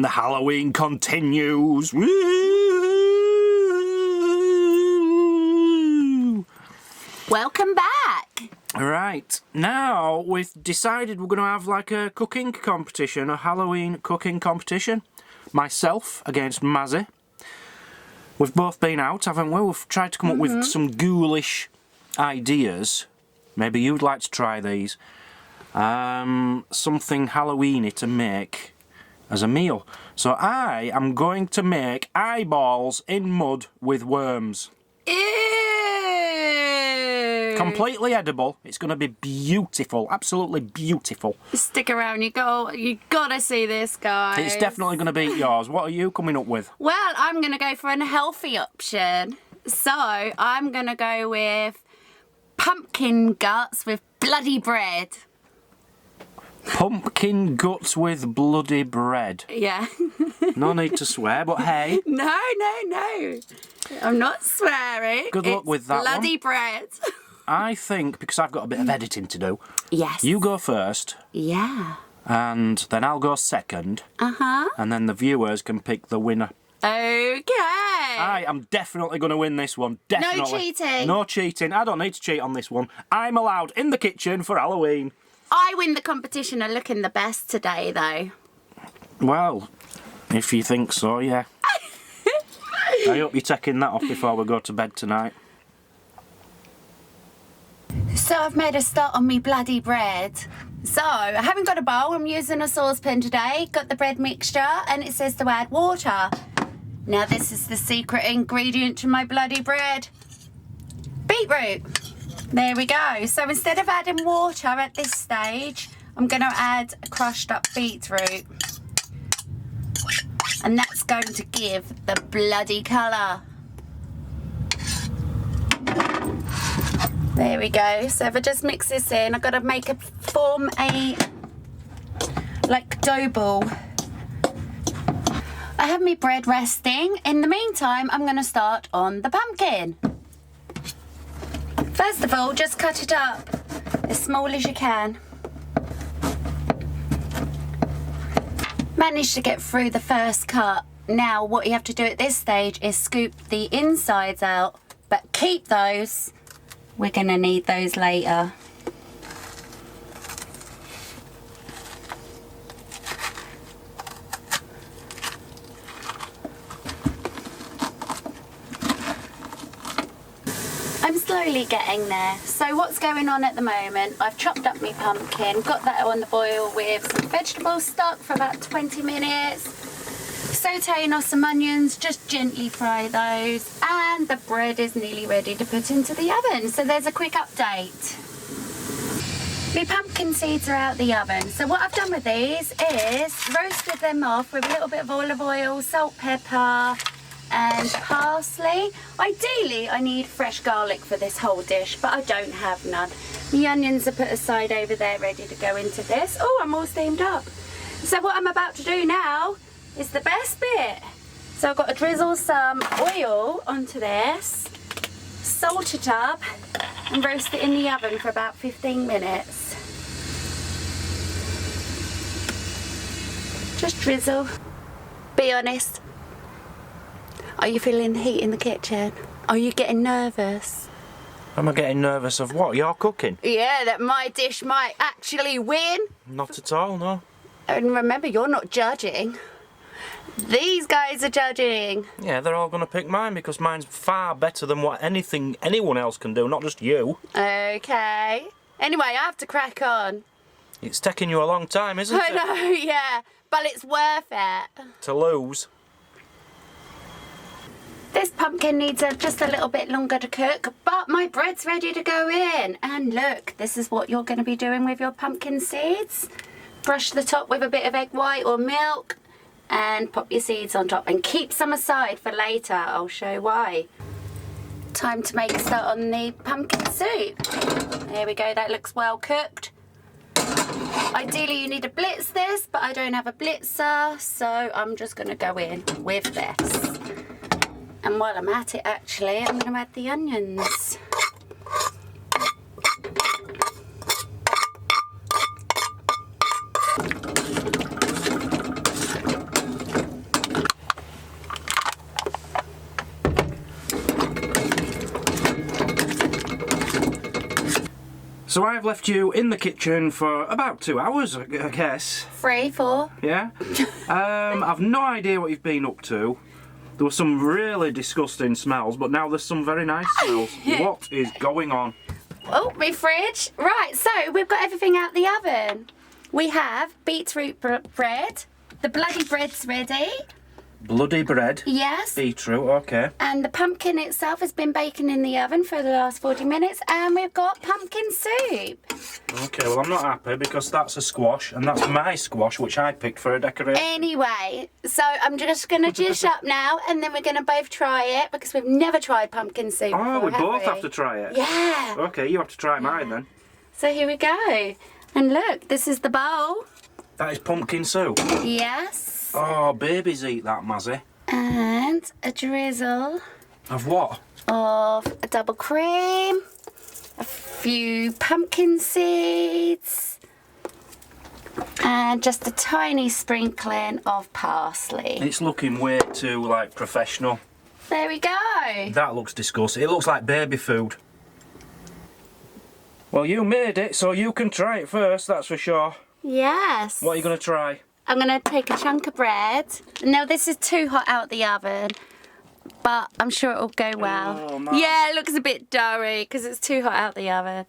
And the Halloween continues. Woo! Welcome back. Right, now we've decided we're going to have like a cooking competition, a Halloween cooking competition. Myself against Mazzy. We've both been out, haven't we? We've tried to come up with some ghoulish ideas. Maybe you'd like to try these. Something Halloweeny to make as a meal. So I am going to make eyeballs in mud with worms. Ew. Completely edible. It's going to be beautiful, absolutely beautiful. Stick around, you gotta see this, guys. It's definitely going to beat yours. What are you coming up with? Well, I'm gonna go for a healthy option. So I'm gonna go with pumpkin guts with bloody bread. Pumpkin guts with bloody bread. Yeah. No need to swear, but hey. No. I'm not swearing. Good luck with that bloody bread. I think, because I've got a bit of editing to do, Yes. you go first, Yeah. and then I'll go second, and then the viewers can pick the winner. Okay. I am definitely going to win this one. Definitely. No cheating. No cheating. I don't need to cheat on this one. I'm allowed in the kitchen for Halloween. I win the competition of looking the best today, though. Well, if you think so, yeah. I hope you're taking that off before we go to bed tonight. So I've made a start on me bloody bread. So I haven't got a bowl, I'm using a saucepan today. Got the bread mixture and it says to add water. Now this is the secret ingredient to my bloody bread. Beetroot. There we go. So instead of adding water at this stage, I'm going to add a crushed up beetroot. And that's going to give the bloody colour. There we go. So if I just mix this in, I've got to form a like dough ball. I have my bread resting. In the meantime, I'm going to start on the pumpkin. First of all, just cut it up as small as you can. Managed to get through the first cut. Now what you have to do at this stage is scoop the insides out, but keep those. We're going to need those later. I'm slowly getting there. So what's going on at the moment? I've chopped up my pumpkin, got that on the boil with some vegetable stock for about 20 minutes. Sauteing off some onions, just gently fry those, and the bread is nearly ready to put into the oven. So there's a quick update. My pumpkin seeds are out the oven. So what I've done with these is roasted them off with a little bit of olive oil, salt, pepper, and parsley. Ideally, I need fresh garlic for this whole dish, but I don't have none. The onions are put aside over there, ready to go into this. Oh, I'm all steamed up. So what I'm about to do now is the best bit. So I've got to drizzle some oil onto this, salt it up, and roast it in the oven for about 15 minutes. Just drizzle. Be honest. Are you feeling the heat in the kitchen? Are you getting nervous? Am I getting nervous of what? You're cooking? Yeah, that my dish might actually win. Not at all, no. And remember, you're not judging. These guys are judging. Yeah, they're all going to pick mine because mine's far better than what anyone else can do, not just you. Okay. Anyway, I have to crack on. It's taking you a long time, isn't it? I know, yeah. But it's worth it. To lose. This pumpkin needs just a little bit longer to cook, but my bread's ready to go in. And look, this is what you're going to be doing with your pumpkin seeds. Brush the top with a bit of egg white or milk and pop your seeds on top and keep some aside for later. I'll show why. Time to make a start on the pumpkin soup. There we go, that looks well cooked. Ideally you need to blitz this, but I don't have a blitzer, so I'm just going to go in with this. And while I'm at it, actually, I'm going to add the onions. So I've left you in the kitchen for about 2 hours, I guess. 3, 4. Yeah? I've no idea what you've been up to. There were some really disgusting smells, but now there's some very nice smells. What is going on? Oh, my fridge. Right, so we've got everything out the oven. We have beetroot bread. The bloody bread's ready. Bloody bread. Yes. Beetroot, okay. And the pumpkin itself has been baking in the oven for the last 40 minutes. And we've got pumpkin soup. Okay, well, I'm not happy because that's a squash, and that's my squash, which I picked for a decoration. Anyway, so I'm just going to dish up now, and then we're going to both try it because we've never tried pumpkin soup Oh, before, we both have to try it? Yeah. Okay, you have to try mine then. So here we go. And look, this is the bowl. That is pumpkin soup. Yes. Oh, babies eat that, Mazzy. And a drizzle Of what? of a double cream, a few pumpkin seeds, and just a tiny sprinkling of parsley. It's looking way too, like, professional. There we go. That looks disgusting. It looks like baby food. Well, you made it, so you can try it first, that's for sure. Yes. What are you going to try? I'm going to take a chunk of bread. Now, this is too hot out the oven, but I'm sure it'll go well. Oh, nice. Yeah, it looks a bit doughy because it's too hot out the oven.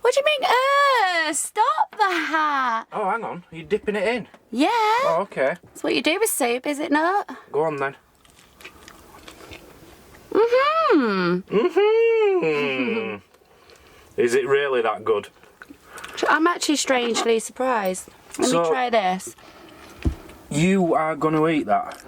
What do you mean? Stop that. Oh, hang on. Are you dipping it in? Yeah. Oh, okay. That's what you do with soup, is it not? Go on then. Is it really that good? I'm actually strangely surprised. Let me try this. You are going to eat that?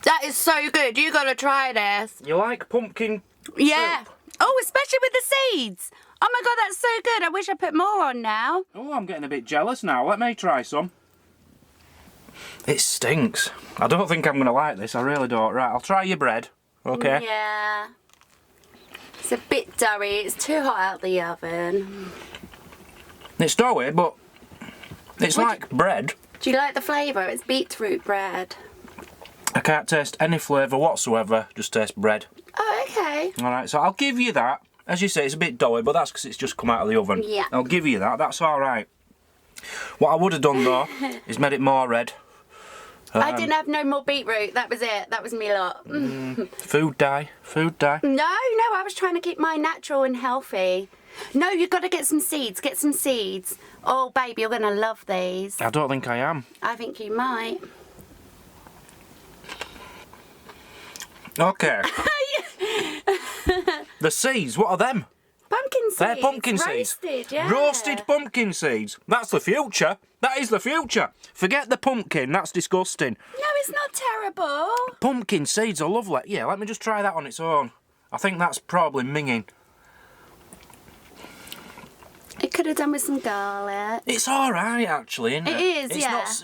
That is so good. You got to try this. You like pumpkin Yeah. soup? Oh, especially with the seeds. Oh my God, that's so good. I wish I put more on now. Oh, I'm getting a bit jealous now. Let me try some. It stinks. I don't think I'm going to like this. I really don't. Right, I'll try your bread. Okay. Yeah. It's a bit doughy. It's too hot out the oven. It's doughy, but it's like bread. Do you like the flavour? It's beetroot bread. I can't taste any flavour whatsoever. Just taste bread. Oh, okay. All right, so I'll give you that. As you say, it's a bit doughy, but that's because it's just come out of the oven. Yeah. I'll give you that. That's all right. What I would have done, though, is made it more red. I didn't have no more beetroot. That was it. That was me lot. Food dye. Food dye. No, I was trying to keep mine natural and healthy. No, you've got to get some seeds. Get some seeds. Oh, baby, you're going to love these. I don't think I am. I think you might. Okay. The seeds, what are them? Pumpkin seeds. They're pumpkin seeds. Roasted, yeah. Roasted pumpkin seeds. That's the future. That is the future. Forget the pumpkin. That's disgusting. No, it's not terrible. Pumpkin seeds are lovely. Yeah, let me just try that on its own. I think that's probably minging. It could have done with some garlic. It's all right, actually, isn't it? It is, it's yeah. Not,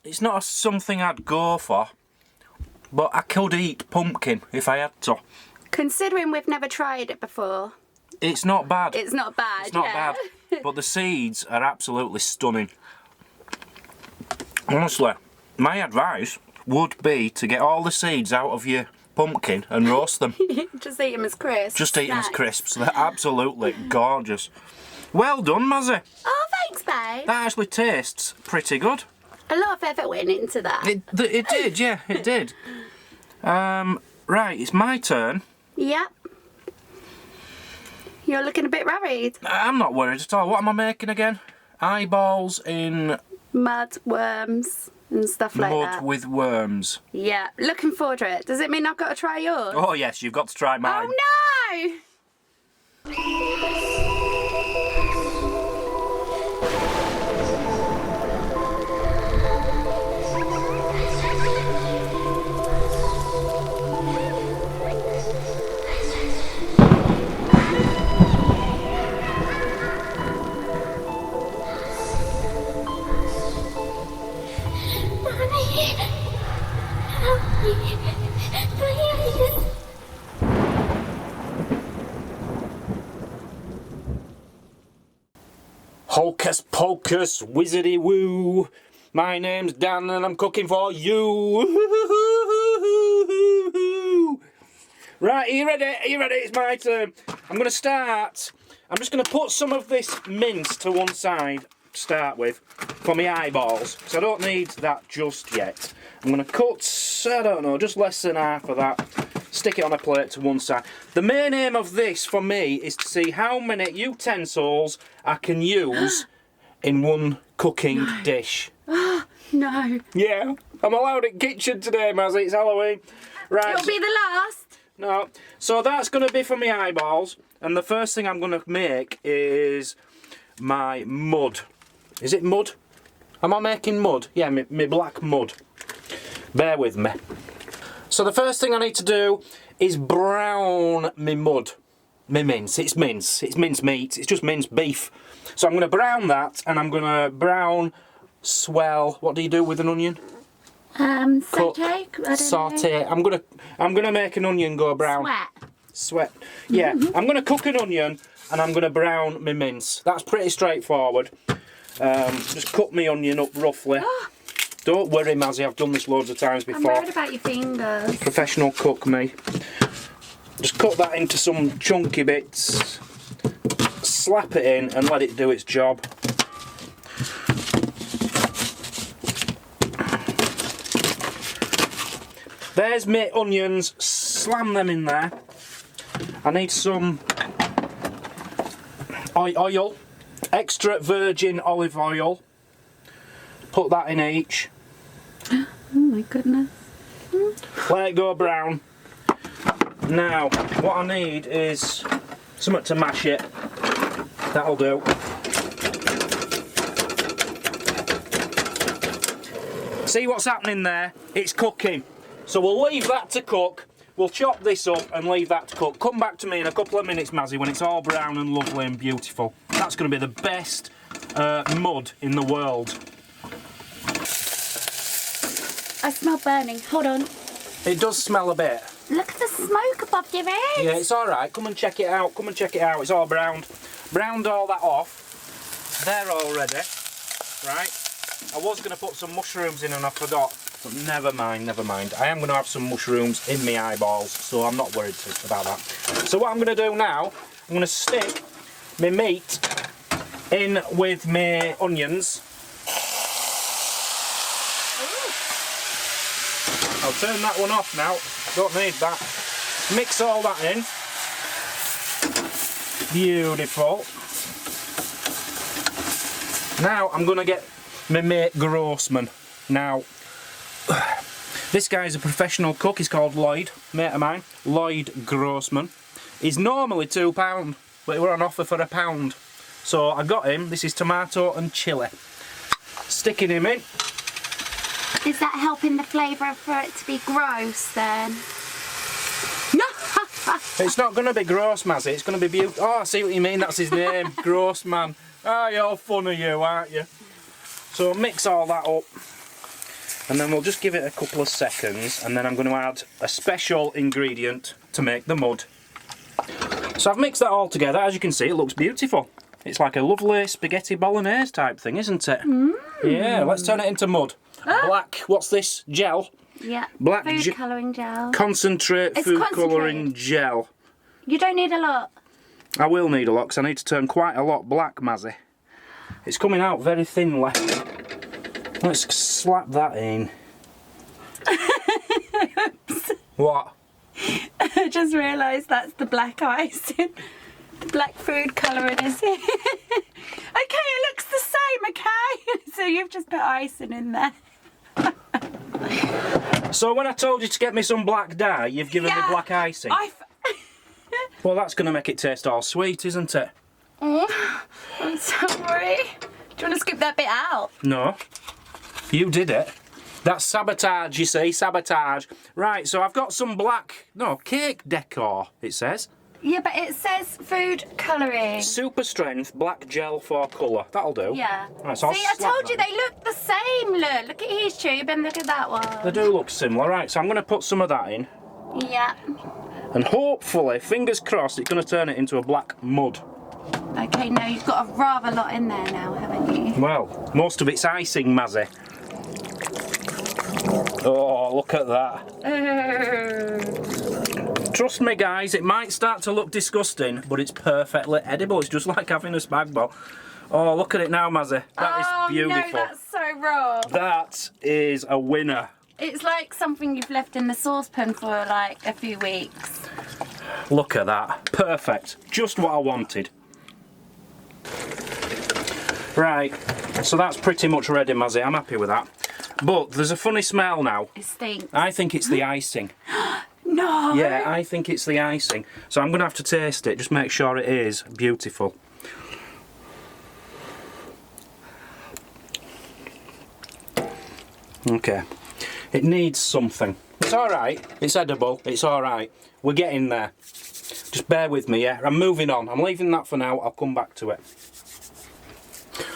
it's not something I'd go for, but I could eat pumpkin if I had to. Considering we've never tried it before. It's not bad. It's not bad. It's not yeah. bad. But the seeds are absolutely stunning. Honestly, my advice would be to get all the seeds out of your pumpkin and roast them. Just eat them as crisps. Just eat them as Nice. crisps. They're absolutely gorgeous. Well done, Mazzy. Oh, thanks, babe. That actually tastes pretty good. A lot of effort went into that. It did, yeah, it did. Right, it's my turn. Yep. You're looking a bit worried. I'm not worried at all. What am I making again? Eyeballs in Mud, worms, and stuff like mud that. with worms. Yeah, looking forward to it. Does it mean I've got to try yours? Oh yes, you've got to try mine. Oh no! Hocus pocus, wizardy woo. My name's Dan and I'm cooking for you. Right, are you ready? Are you ready? It's my turn. I'm going to start I'm just going to put some of this mince to one side to start with for my eyeballs, because I don't need that just yet. I'm going to cut, I don't know, just less than half of that. Stick it on a plate to one side. The main aim of this for me is to see how many utensils I can use in one cooking dish. No. Yeah, I'm allowed in kitchen today, Mazzy. It's Halloween. Right. It'll be the last. No. So that's going to be for my eyeballs. And the first thing I'm going to make is my mud. Is it mud? Am I making mud? Yeah, my black mud. Bear with me. So the first thing I need to do is brown my mud. My mince. It's mince. It's mince meat. It's just minced beef. So I'm going to brown that, and I'm going to brown, swell. What do you do with an onion? Saute. Saute. I'm gonna make an onion go brown. Sweat. Yeah. I'm gonna cook an onion, and I'm gonna brown my mince. That's pretty straightforward. Just cut my onion up roughly. Don't worry, Mazzy. I've done this loads of times before. I'm worried about your fingers. Professional cook, me. Just cut that into some chunky bits. Slap it in and let it do its job. There's my onions, slam them in there. I need some oil, extra virgin olive oil. Put that in each. Oh my goodness. Let it go brown. Now, what I need is something to mash it. That'll do. See what's happening there? It's cooking. So we'll leave that to cook. We'll chop this up and leave that to cook. Come back to me in a couple of minutes, Mazzy, when it's all brown and lovely and beautiful. That's going to be the best mud in the world. I smell burning. Hold on. It does smell a bit. Look at the smoke above your head. Yeah, it's all right. Come and check it out. Come and check it out. It's all browned. Browned all that off. They're all ready. Right. I was going to put some mushrooms in and I forgot. But never mind, never mind. I am going to have some mushrooms in my eyeballs, so I'm not worried about that. So what I'm going to do now, I'm going to stick my meat in with my onions. I'll turn that one off now. Don't need that. Mix all that in. Beautiful. Now I'm going to get my mate Grossman. Now, this guy's a professional cook. He's called Lloyd, mate of mine. Lloyd Grossman. He's normally £2, but we're on offer for £1. So I got him. This is tomato and chilli. Sticking him in. Is that helping the flavour for it to be gross then? No! It's not going to be gross, Mazzy. It's going to be beautiful. Oh, I see what you mean. That's his name. Grossman. Oh, you're funny, you, aren't you? So mix all that up. And then we'll just give it a couple of seconds, and then I'm going to add a special ingredient to make the mud. So I've mixed that all together. As you can see, it looks beautiful. It's like a lovely spaghetti bolognese type thing, isn't it? Yeah, let's turn it into mud. Black, what's this? Gel? Yeah, Black food colouring gel. Concentrate food colouring gel. You don't need a lot. I will need a lot, because I need to turn quite a lot black, Mazzy. It's coming out very thinly. Let's slap that in. What? I just realised that's the black icing. The black food colouring is it? Okay, it looks the same, okay? So you've just put icing in there. So when I told you to get me some black dye, you've given me black icing? Well, that's going to make it taste all sweet, isn't it? I'm sorry. Do you want to scoop that bit out? No. You did it. That's sabotage, you see, sabotage. Right, so I've got some cake decor, it says. Yeah, but it says food colouring. Super strength black gel for colour. That'll do. Yeah. Right, so see, I told you they look the same. Look at his tube and look at that one. They do look similar. Right, so I'm going to put some of that in. Yeah. And hopefully, fingers crossed, it's going to turn it into a black mud. Okay, no, you've got a rather lot in there now, haven't you? Well, most of it's icing, Mazzy. Oh, look at that. Trust me guys, it might start to look disgusting, but it's perfectly edible. It's just like having a spag bol. Oh, look at it now, Mazzy. That is beautiful. No, that's so raw. That is a winner. It's like something you've left in the saucepan for like a few weeks. Look at that. Perfect. Just what I wanted. Right, so that's pretty much ready, Mazzy. I'm happy with that. But there's a funny smell now. It stinks. I think it's the icing. No! Yeah, I think it's the icing. So I'm going to have to taste it, just make sure it is beautiful. Okay. It needs something. It's alright. It's edible. It's alright. We're getting there. Just bear with me, yeah? I'm moving on. I'm leaving that for now. I'll come back to it.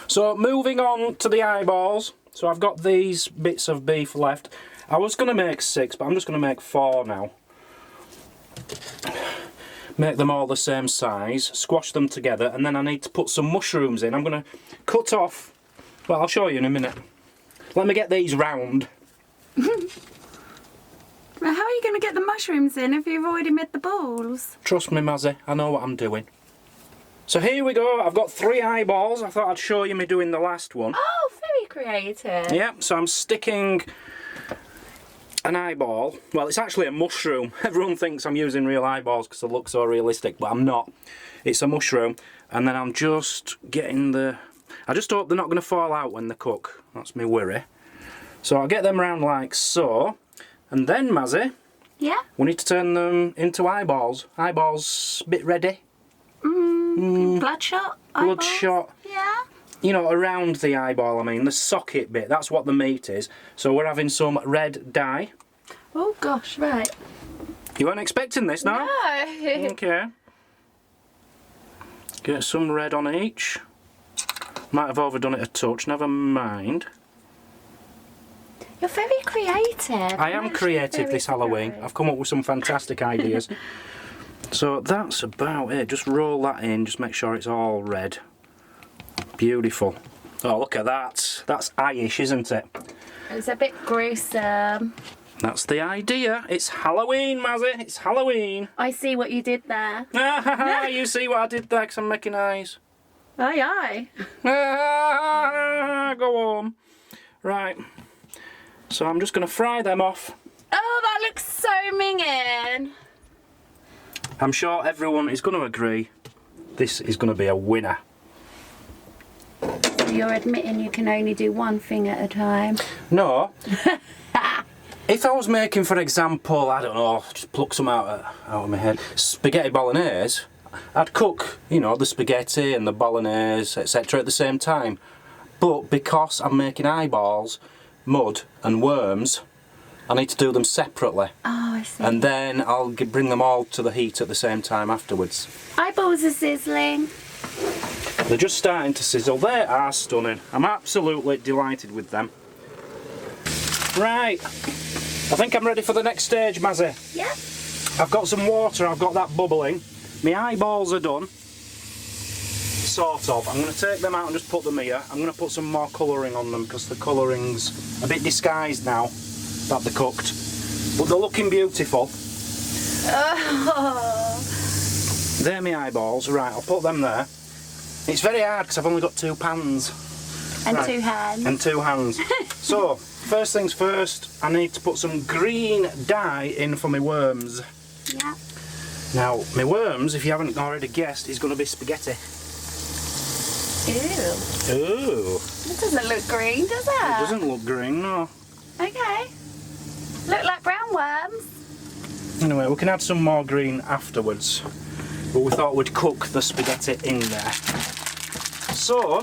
So, moving on to the eyeballs. So I've got these bits of beef left. I was going to make 6, but I'm just going to make 4 now. Make them all the same size, squash them together, and then I need to put some mushrooms in. I'm going to cut off, well, I'll show you in a minute. Let me get these round. Well, how are you going to get the mushrooms in if you've already made the balls? Trust me, Mazzy, I know what I'm doing. So here we go, I've got 3 eyeballs. I thought I'd show you me doing the last one. Oh, very creative. Yeah, so I'm sticking an eyeball. Well, it's actually a mushroom. Everyone thinks I'm using real eyeballs because they look so realistic, but I'm not. It's a mushroom. And then I'm just getting the... I just hope they're not going to fall out when they cook. That's my worry. So I'll get them around like so. And then, Mazzy, Yeah? we need to turn them into eyeballs. Eyeballs, bit ready. Bloodshot? Eyeballs? Bloodshot. Yeah? You know, around the eyeball, I mean, the socket bit, that's what the meat is. So we're having some red dye. Oh gosh, right. You weren't expecting this, no? No. Okay. Get some red on each. Might have overdone it a touch, never mind. You're very creative. I am creative this Halloween. I've come up with some fantastic ideas. So that's about it. Just roll that in, just make sure it's all red. Beautiful. Oh, look at that. That's eye-ish, isn't it? It's a bit gruesome. That's the idea. It's Halloween, Mazzy. It's Halloween. I see what you did there. You see what I did there because I'm making eyes. Aye, aye. Go on. Right. So I'm just going to fry them off. Oh, that looks so minging. I'm sure everyone is going to agree this is going to be a winner. So you're admitting you can only do one thing at a time? No. If I was making, for example, I don't know, just pluck some out of my head, spaghetti bolognese, I'd cook, you know, the spaghetti and the bolognese, etc. at the same time. But because I'm making eyeballs, mud and worms, I need to do them separately. Oh, I see. And then I'll bring them all to the heat at the same time afterwards. Eyeballs are sizzling. They're just starting to sizzle. They are stunning. I'm absolutely delighted with them. Right. I think I'm ready for the next stage, Mazzy. Yeah. I've got some water, I've got that bubbling. My eyeballs are done. Sort of. I'm going to take them out and just put them here. I'm going to put some more colouring on them because the colouring's a bit disguised now that they're cooked. But they're looking beautiful. Oh. They're my eyeballs. Right, I'll put them there. It's very hard because I've only got 2 pans. And Right. 2 hands. And 2 hands. So, first things first, I need to put some green dye in for my worms. Yeah. Now, my worms, if you haven't already guessed, is going to be spaghetti. Ew. Ooh. It doesn't look green, does it? It doesn't look green, no. Okay. Look like brown worms. Anyway, we can add some more green afterwards. But we thought we'd cook the spaghetti in there. So,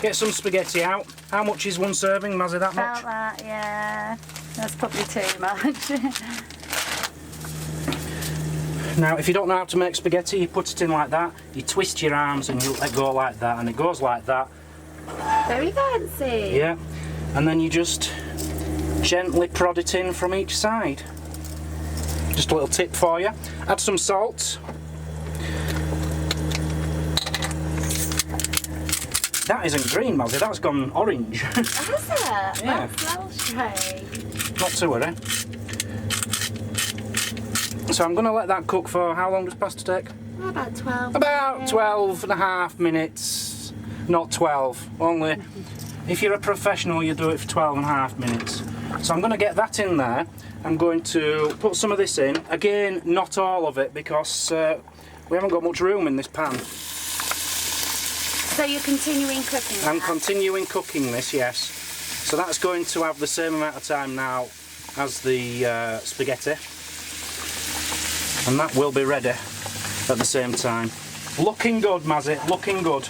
get some spaghetti out. How much is one serving, Mazzy, that much? About that, yeah. That's probably too much. Now, if you don't know how to make spaghetti, you put it in like that, you twist your arms and you let go like that, and it goes like that. Very fancy. Yeah, and then you just gently prod it in from each side. Just a little tip for you. Add some salt. That isn't green, Mazzy, that's gone orange. Has it? Yeah. That smells strange. Not to worry. So I'm going to let that cook for how long does pasta take? About 12. About 12 and a half minutes. Not 12. Only if you're a professional you do it for 12 and a half minutes. So I'm going to get that in there. I'm going to put some of this in. Again, not all of it because we haven't got much room in this pan. So you're continuing cooking I'm that? continuing cooking this, yes. So that's going to have the same amount of time now as the spaghetti. And that will be ready at the same time. Looking good, Mazzy, looking good.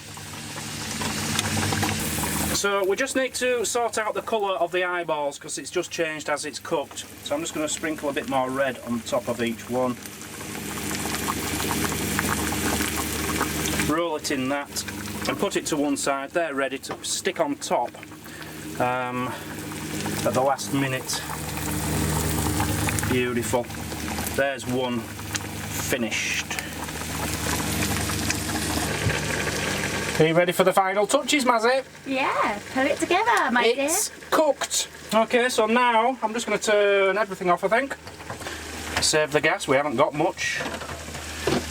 So we just need to sort out the colour of the eyeballs because it's just changed as it's cooked. So I'm just going to sprinkle a bit more red on top of each one. Roll it in that and put it to one side. They're ready to stick on top at the last minute. Beautiful. There's one finished. Are you ready for the final touches, Mazzy? Yeah, put it together, my dear. It's cooked. Okay, so now I'm just going to turn everything off, I think. Save the gas, we haven't got much.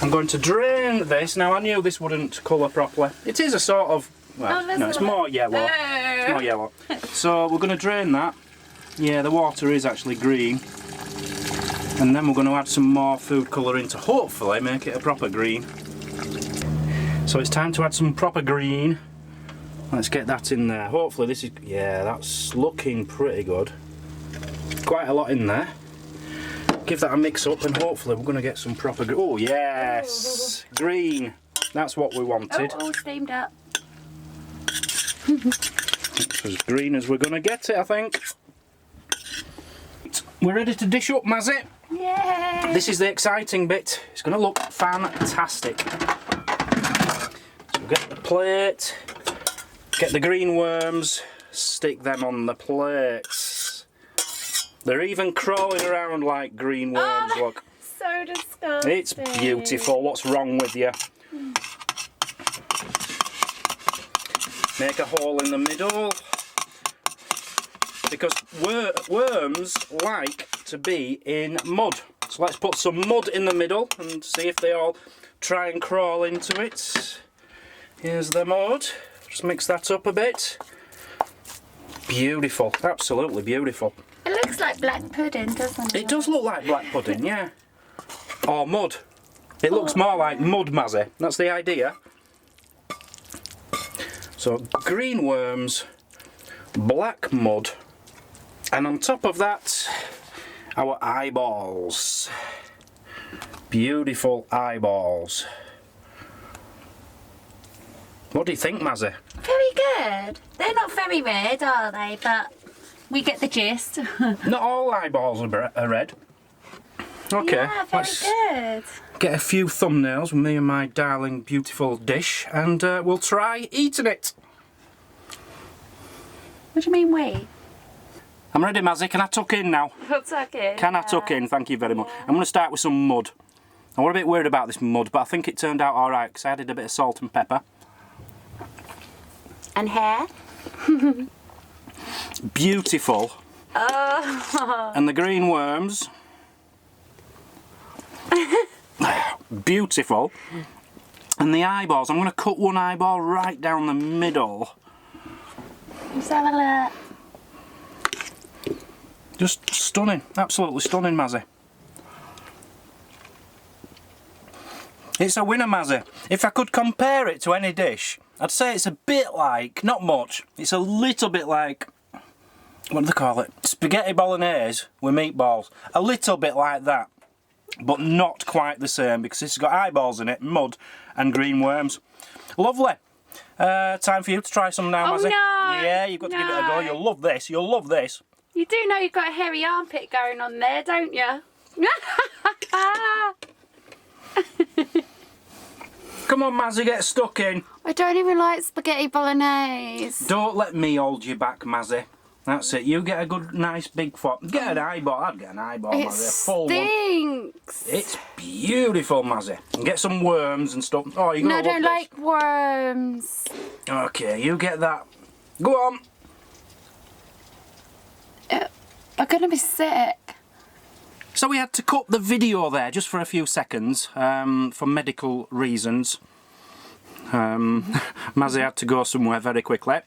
I'm going to drain this. Now I knew this wouldn't colour properly. It is a sort of, well, no, it's more yellow. It's more yellow. So we're going to drain that. Yeah, the water is actually green. And then we're going to add some more food colouring to hopefully make it a proper green. So it's time to add some proper green. Let's get that in there. Hopefully this is, yeah, that's looking pretty good. Quite a lot in there. Give that a mix up and hopefully we're going to get some proper green. Oh yes, green. That's what we wanted. Oh, all steamed up. It's as green as we're going to get it, I think. We're ready to dish up, Mazzy. Yay! This is the exciting bit. It's going to look fantastic. So we'll get the plate, get the green worms, stick them on the plates. They're even crawling around like green worms, look. So disgusting. It's beautiful. What's wrong with you? Make a hole in the middle. Because worms like to be in mud. So let's put some mud in the middle and see if they all try and crawl into it. Here's the mud. Just mix that up a bit. Beautiful. Absolutely beautiful. It looks like black pudding, doesn't it? It does look like black pudding, yeah. Or mud. It looks more like mud, Mazzy. That's the idea. So green worms, black mud, and on top of that, our eyeballs. Beautiful eyeballs. What do you think, Mazzy? Very good. They're not very red, are they? But we get the gist. Not all eyeballs are red. Okay, Yeah, very let's good. get a few thumbnails with me and my darling beautiful dish and we'll try eating it. What do you mean we? I'm ready, Mazzy. Can I tuck in now? We'll tuck in. Can I tuck in? Thank you very much. I'm going to start with some mud. I was a bit worried about this mud, but I think it turned out alright because I added a bit of salt and pepper. And hair. Beautiful. Oh. And the green worms. Beautiful. And the eyeballs. I'm going to cut one eyeball right down the middle. Let's have a look. Just stunning. Absolutely stunning, Mazzy. It's a winner, Mazzy. If I could compare it to any dish, I'd say it's a bit like, not much, it's a little bit like, what do they call it? Spaghetti bolognese with meatballs. A little bit like that, but not quite the same because it's got eyeballs in it, mud and green worms. Lovely. Time for you to try some now, Mazzy. No, yeah, you've got to give it a go. You'll love this. You'll love this. You do know you've got a hairy armpit going on there, don't you? Come on, Mazzy, get stuck in. I don't even like spaghetti bolognese. Don't let me hold you back, Mazzy. That's it. You get a good, nice big pot. Get an eyeball. I'd get an eyeball, It Mazzy. A full one. stinks. It's beautiful, Mazzy. And get some worms and stuff. Oh, you No, I got don't like worms. Okay, you get that. Go on. I'm gonna be sick. So we had to cut the video there just for a few seconds for medical reasons. Mazzy had to go somewhere very quickly.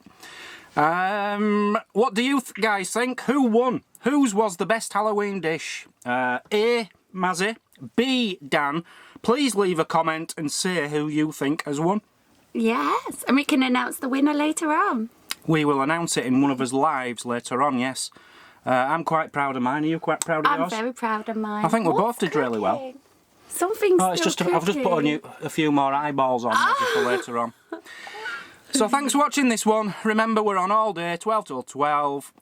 What do you guys think? Who won? Whose was the best Halloween dish? A, Mazzy. B, Dan. Please leave a comment and say who you think has won. Yes, and we can announce the winner later on. We will announce it in one of us lives later on, yes. I'm quite proud of mine. Are you quite proud of yours? I'm very proud of mine. I think we both did really well. Something's Oh, it's just I've just put a few more eyeballs on Mazzy for later on. So thanks for watching this one. Remember, we're on all day, 12 till 12.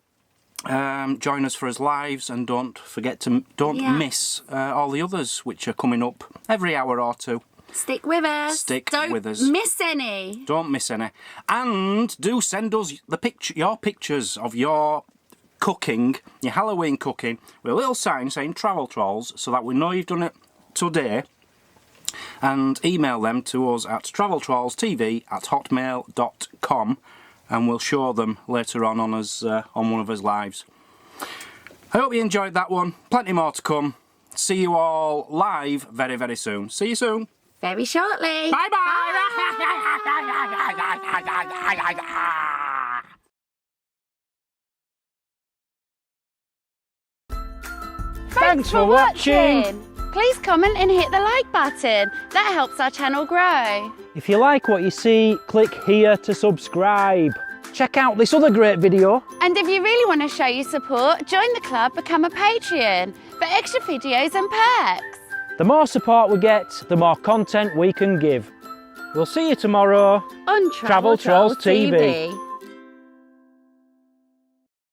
Join us for us lives, and don't forget to miss all the others which are coming up every hour or two. Stick with us. With us. Don't miss any. Don't miss any. And do send us your pictures of your cooking, your Halloween cooking, with a little sign saying Travel Trolls, so that we know you've done it today. And email them to us at TravelTrollsTV@hotmail.com, and we'll show them later on us on one of us lives. I hope you enjoyed that one. Plenty more to come. See you all live very, very soon. See you soon. Very shortly. Bye bye. Thanks for watching. Please comment and hit the like button. That helps our channel grow. If you like what you see, click here to subscribe. Check out this other great video. And if you really want to show your support, join the club, become a Patreon for extra videos and perks. The more support we get, the more content we can give. We'll see you tomorrow On Travel Trolls TV.